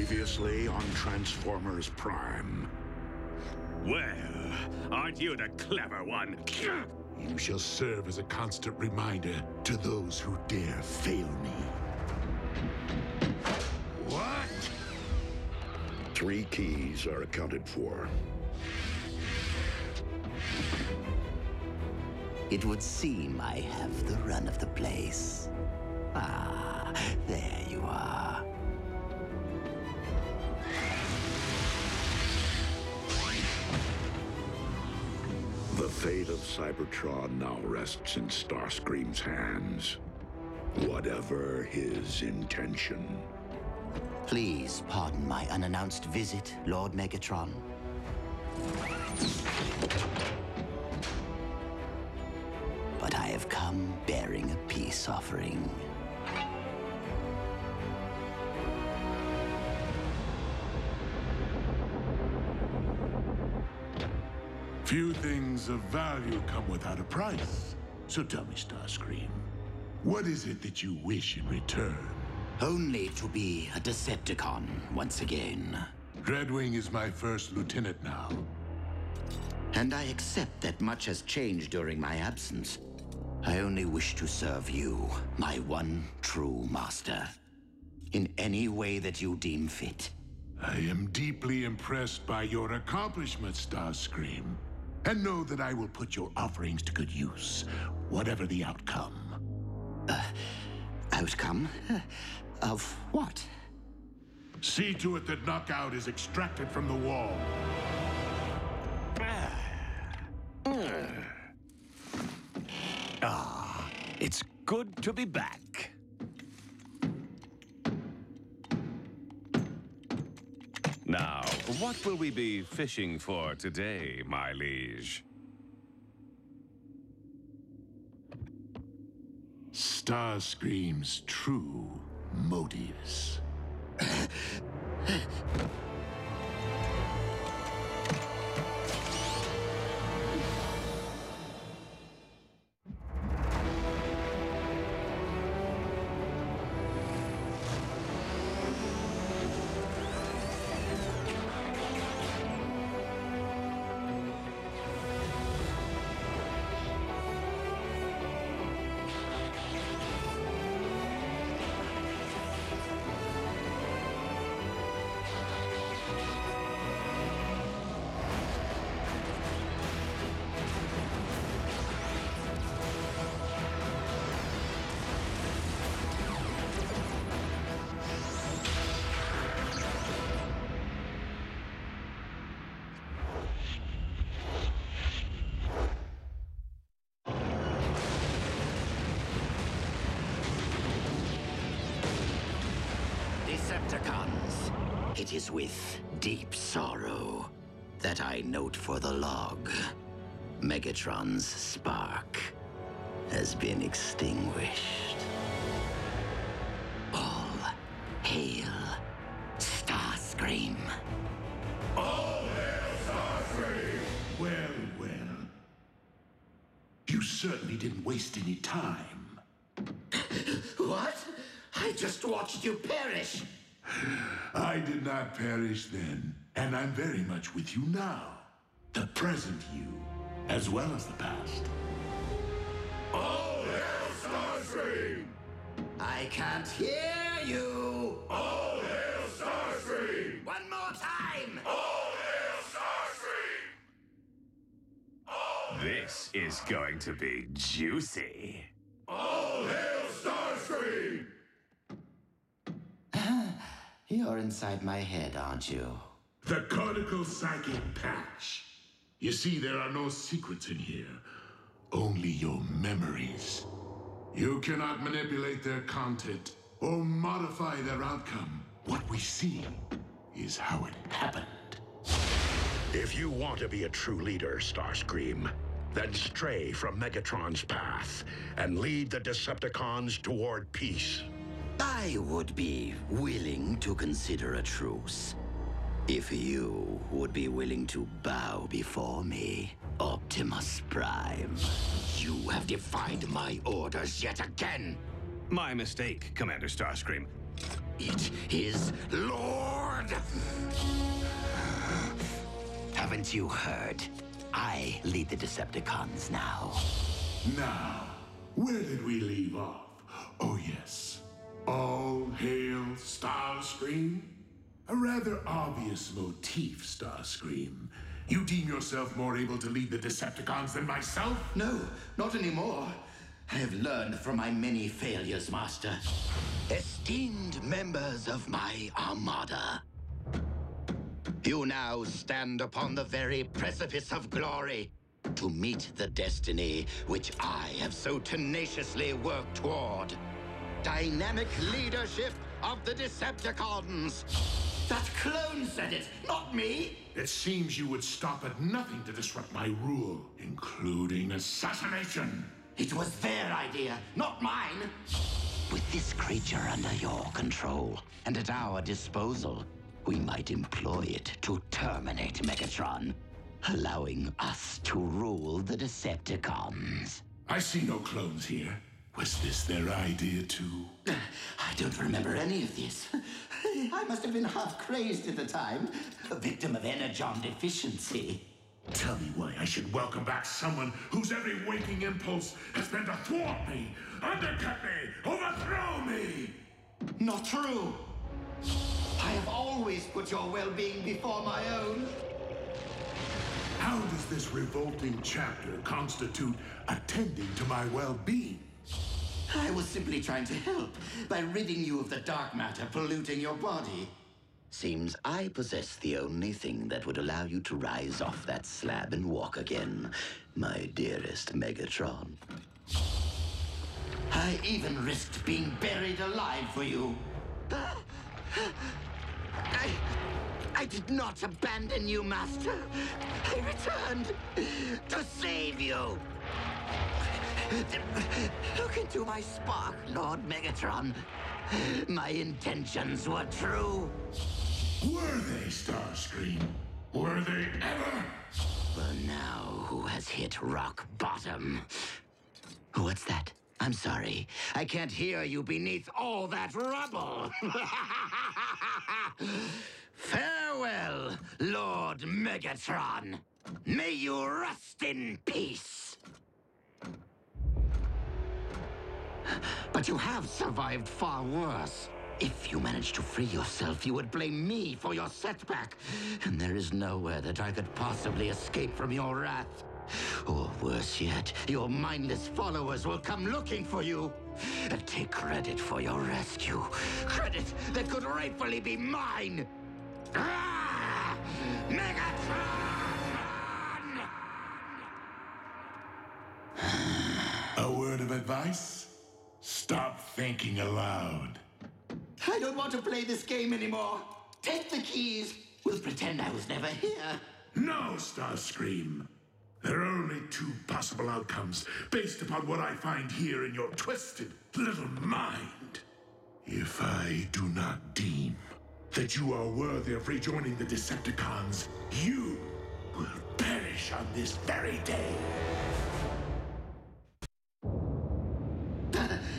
Previously on Transformers Prime. Well, aren't you the clever one? You shall serve as a constant reminder to those who dare fail me. What? 3 keys are accounted for. It would seem I have the run of the place. Ah, there you are. The fate of Cybertron now rests in Starscream's hands. Whatever his intention. Please pardon my unannounced visit, Lord Megatron. But I have come bearing a peace offering. Few things of value come without a price. So tell me, Starscream, what is it that you wish in return? Only to be a Decepticon once again. Dreadwing is my first lieutenant now. And I accept that much has changed during my absence. I only wish to serve you, my one true master, in any way that you deem fit. I am deeply impressed by your accomplishments, Starscream, and know that I will put your offerings to good use, whatever the outcome. Outcome? Of what? See to it that Knockout is extracted from the wall. It's good to be back. Now, what will we be fishing for today, my liege? Starscream's true motives. Decepticons, it is with deep sorrow that I note for the log. Megatron's spark has been extinguished. All hail Starscream. All hail Starscream! Well, well. You certainly didn't waste any time. What? I just watched you perish. I did not perish then, and I'm very much with you now. The present you, as well as the past. All hail Starscream! I can't hear you. All hail Starscream! One more time. All hail Starscream! This is going to be juicy. All hail Starscream! You're inside my head, aren't you? The cortical psychic patch. You see, there are no secrets in here. Only your memories. You cannot manipulate their content or modify their outcome. What we see is how it happened. If you want to be a true leader, Starscream, then stray from Megatron's path and lead the Decepticons toward peace. I would be willing to consider a truce. If you would be willing to bow before me, Optimus Prime. You have defied my orders yet again. My mistake, Commander Starscream. It is Lord Haven't you heard? I lead the Decepticons now. Now, where did we leave off? Oh, yes. All hail Starscream? A rather obvious motif, Starscream. You deem yourself more able to lead the Decepticons than myself? No, not anymore. I have learned from my many failures, Master. Esteemed members of my armada, you now stand upon the very precipice of glory to meet the destiny which I have so tenaciously worked toward. Dynamic leadership of the Decepticons. That clone said it, not me. It seems you would stop at nothing to disrupt my rule, including assassination. It was their idea, not mine. With this creature under your control and at our disposal, we might employ it to terminate Megatron, allowing us to rule the Decepticons. I see no clones here. Was this their idea too? I don't remember any of this. I must have been half crazed at the time, a victim of energon deficiency. Tell me why I should welcome back someone whose every waking impulse has been to thwart me, undercut me, overthrow me! Not true. I have always put your well-being before my own. How does this revolting chapter constitute attending to my well-being? I was simply trying to help by ridding you of the dark matter polluting your body. Seems I possess the only thing that would allow you to rise off that slab and walk again, my dearest Megatron. I even risked being buried alive for you. I did not abandon you, Master. I returned to save you. Look into my spark, Lord Megatron. My intentions were true. Were they, Starscream? Were they ever? Well, now who has hit rock bottom? What's that? I'm sorry. I can't hear you beneath all that rubble. Farewell, Lord Megatron. May you rest in peace. But you have survived far worse. If you managed to free yourself, you would blame me for your setback. And there is nowhere that I could possibly escape from your wrath. Or worse yet, your mindless followers will come looking for you and take credit for your rescue. Credit that could rightfully be mine. Ah! Megatron! A word of advice? Stop thinking aloud. I don't want to play this game anymore. Take the keys. We'll pretend I was never here. No, Starscream. There are only two possible outcomes based upon what I find here in your twisted little mind. If I do not deem that you are worthy of rejoining the Decepticons, you will perish on this very day.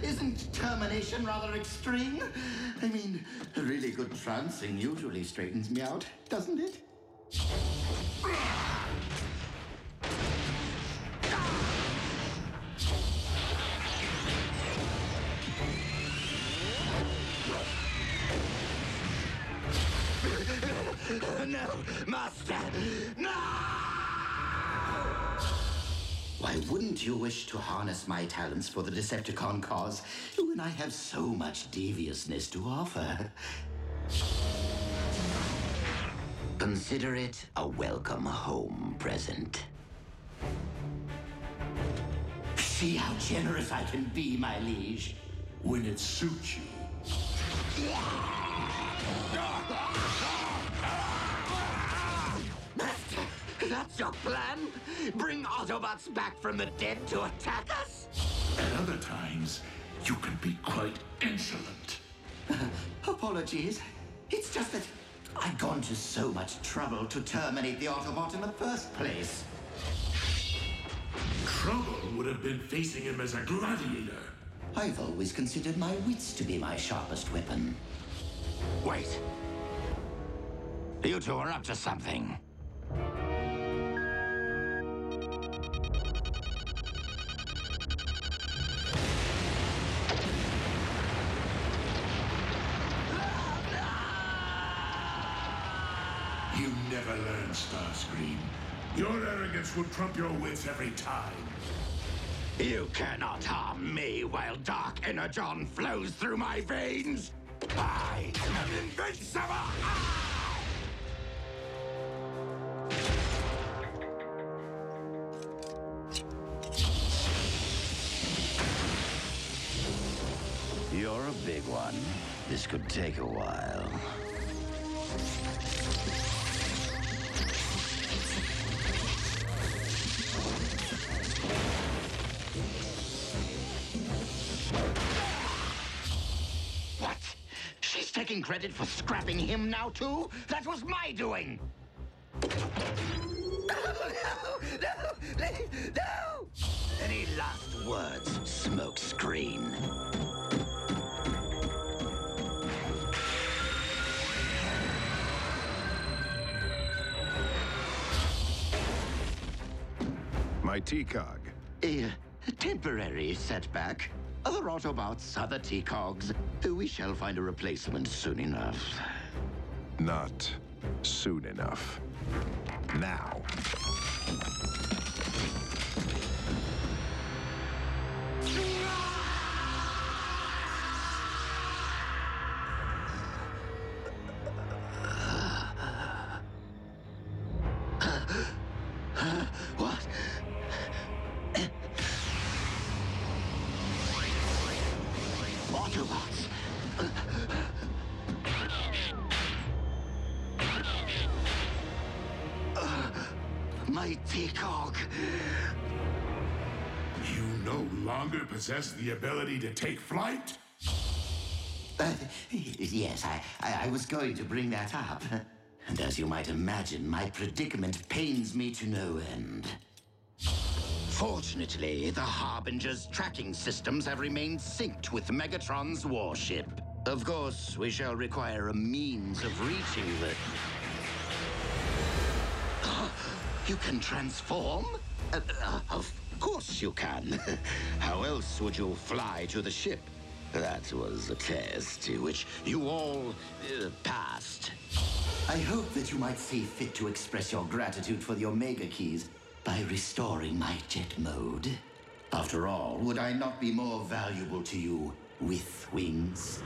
Isn't termination rather extreme? I mean, a really good trancing usually straightens me out, doesn't it? No, Master! No! Why wouldn't you wish to harness my talents for the Decepticon cause when I have so much deviousness to offer? Consider it a welcome home present. See how generous I can be, my liege. When it suits you. Master, that's your plan? Bring Autobots back from the dead to attack us? At other times, you can be quite insolent. Apologies. It's just that I'd gone to so much trouble to terminate the Autobot in the first place. Trouble would have been facing him as a gladiator. I've always considered my wits to be my sharpest weapon. Wait. You two are up to something. You never learn, Starscream. Your arrogance will trump your wits every time. You cannot harm me while dark energon flows through my veins. I am invincible! You're a big one. This could take a while. What? She's taking credit for scrapping him now, too? That was my doing! No! Any last words, Smokescreen? My T-Cog. A temporary setback. Other Autobots, other T-Cogs. We shall find a replacement soon enough. Not soon enough. Now. What? Autobots! My T-Cog! You no longer possess the ability to take flight? Yes, I was going to bring that up. And as you might imagine, my predicament pains me to no end. Fortunately, the Harbinger's tracking systems have remained synced with Megatron's warship. Of course, we shall require a means of reaching the... You can transform? Of course you can. How else would you fly to the ship? That was a test which you all passed. I hope that you might see fit to express your gratitude for the Omega Keys by restoring my jet mode. After all, would I not be more valuable to you with wings?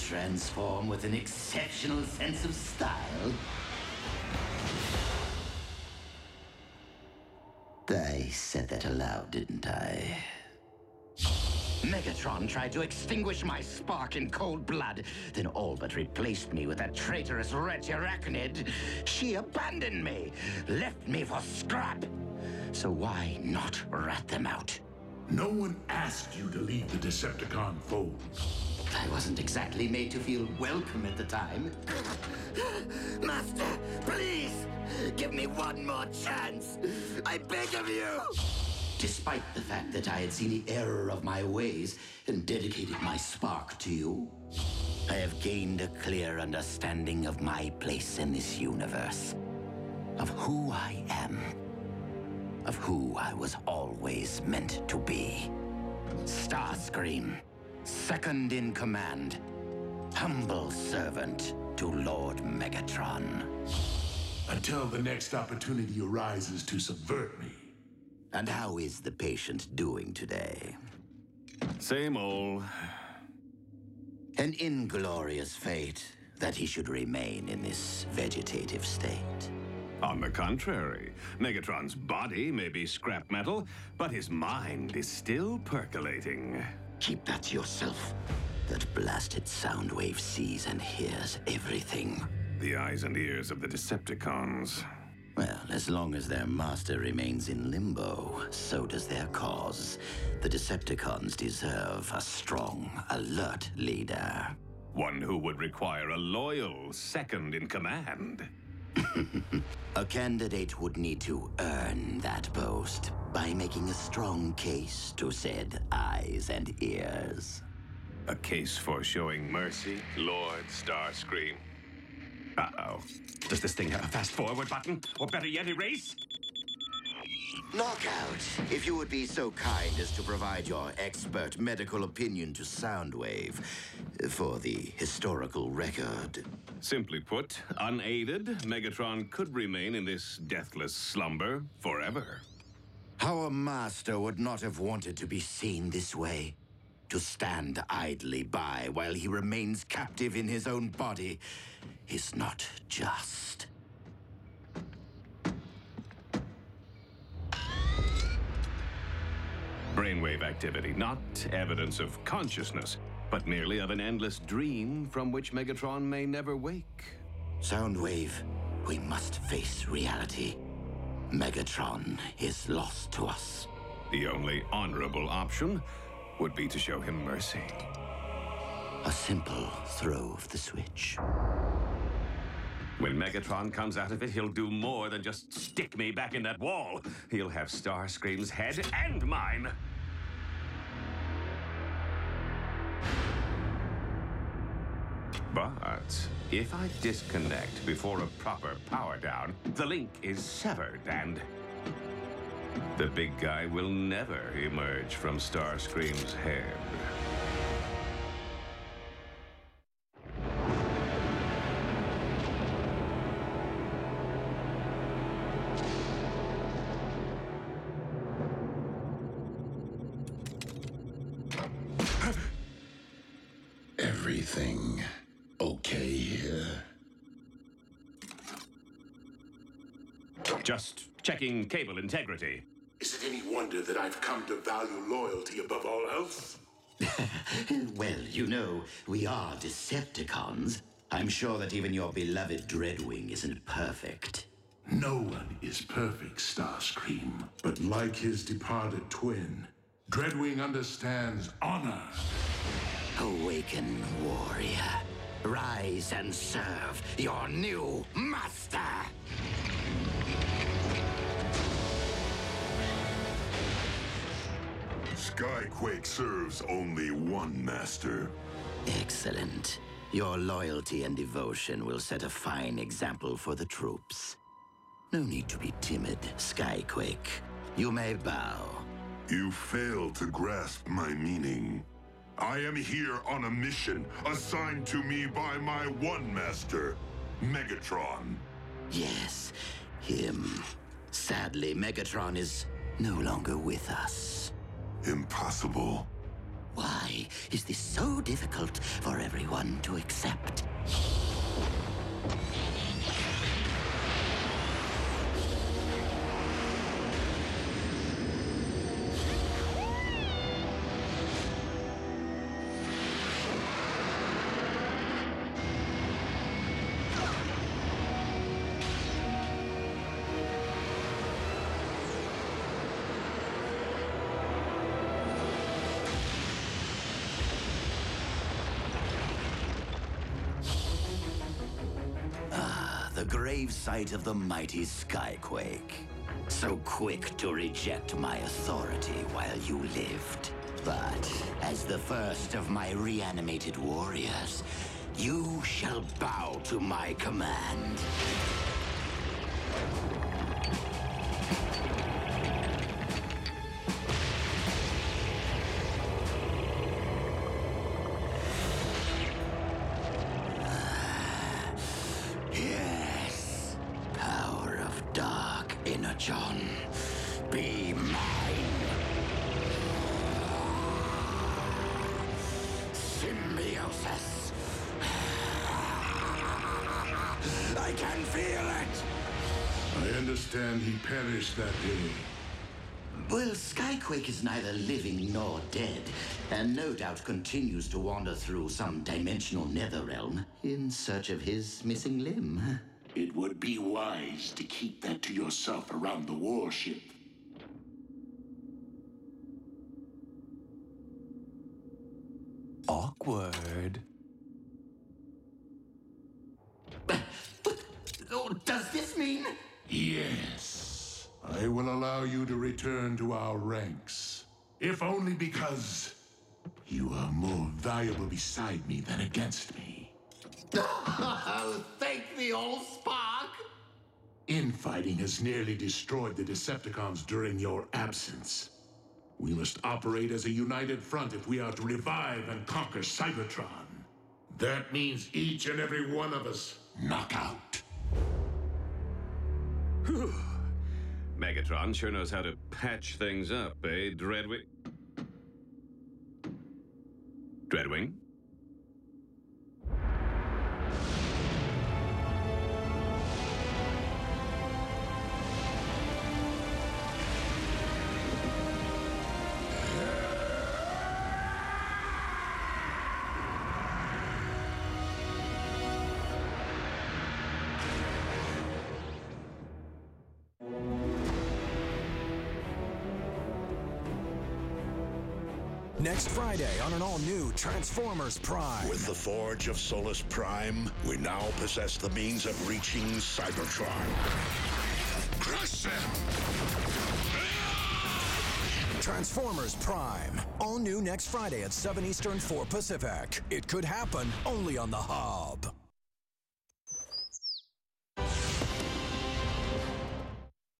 Transform with an exceptional sense of style. I said that aloud, didn't I? Megatron tried to extinguish my spark in cold blood, then all but replaced me with that traitorous wretch Arachnid. She abandoned me, left me for scrap. So why not rat them out? No one asked you to leave the Decepticon fold. I wasn't exactly made to feel welcome at the time. Master, please, give me one more chance. I beg of you. Despite the fact that I had seen the error of my ways and dedicated my spark to you, I have gained a clear understanding of my place in this universe, of who I am, of who I was always meant to be. Starscream. Second in command, humble servant to Lord Megatron. Until the next opportunity arises to subvert me. And how is the patient doing today? Same old. An inglorious fate that he should remain in this vegetative state. On the contrary, Megatron's body may be scrap metal, but his mind is still percolating. Keep that to yourself. That blasted sound wave sees and hears everything. The eyes and ears of the Decepticons. Well, as long as their master remains in limbo, so does their cause. The Decepticons deserve a strong, alert leader. One who would require a loyal second in command. A candidate would need to earn that post by making a strong case to said eyes and ears. A case for showing mercy, Lord Starscream. Uh-oh. Does this thing have a fast-forward button? Or better yet, erase? Knockout, if you would be so kind as to provide your expert medical opinion to Soundwave for the historical record. Simply put, unaided, Megatron could remain in this deathless slumber forever. Our master would not have wanted to be seen this way. To stand idly by while he remains captive in his own body is not just. Brainwave activity, not evidence of consciousness, but merely of an endless dream from which Megatron may never wake. Soundwave, we must face reality. Megatron is lost to us. The only honorable option would be to show him mercy. A simple throw of the switch. When Megatron comes out of it, he'll do more than just stick me back in that wall. He'll have Starscream's head and mine. But if I disconnect before a proper power down, the link is severed and the big guy will never emerge from Starscream's head. Everything okay here? Just checking cable integrity. Is it any wonder that I've come to value loyalty above all else? Well, you know, we are Decepticons. I'm sure that even your beloved Dreadwing isn't perfect. No one is perfect, Starscream. But like his departed twin, Dreadwing understands honor. Awaken, warrior. Rise and serve your new master! Skyquake serves only one master. Excellent. Your loyalty and devotion will set a fine example for the troops. No need to be timid, Skyquake. You may bow. You fail to grasp my meaning. I am here on a mission assigned to me by my one master, Megatron. Yes, him. Sadly, Megatron is no longer with us. Impossible. Why is this so difficult for everyone to accept? The gravesite of the mighty Skyquake. So quick to reject my authority while you lived. But as the first of my reanimated warriors, you shall bow to my command. John, be mine. Symbiosis. I can feel it. I understand he perished that day. Well, Skyquake is neither living nor dead, and no doubt continues to wander through some dimensional netherrealm in search of his missing limb. It would be wise to keep that to yourself around the warship. Awkward. But does this mean? Yes. I will allow you to return to our ranks. If only because you are more valuable beside me than against me. Thank the old Spock! Infighting has nearly destroyed the Decepticons during your absence. We must operate as a united front if we are to revive and conquer Cybertron. That means each and every one of us knock out. Megatron sure knows how to patch things up, eh, Dreadwing? Dreadwing? Next Friday on an all-new Transformers Prime. With the Forge of Solus Prime, we now possess the means of reaching Cybertron. Crush them! Transformers Prime. All new next Friday at 7 Eastern, 4 Pacific. It could happen only on the Hub.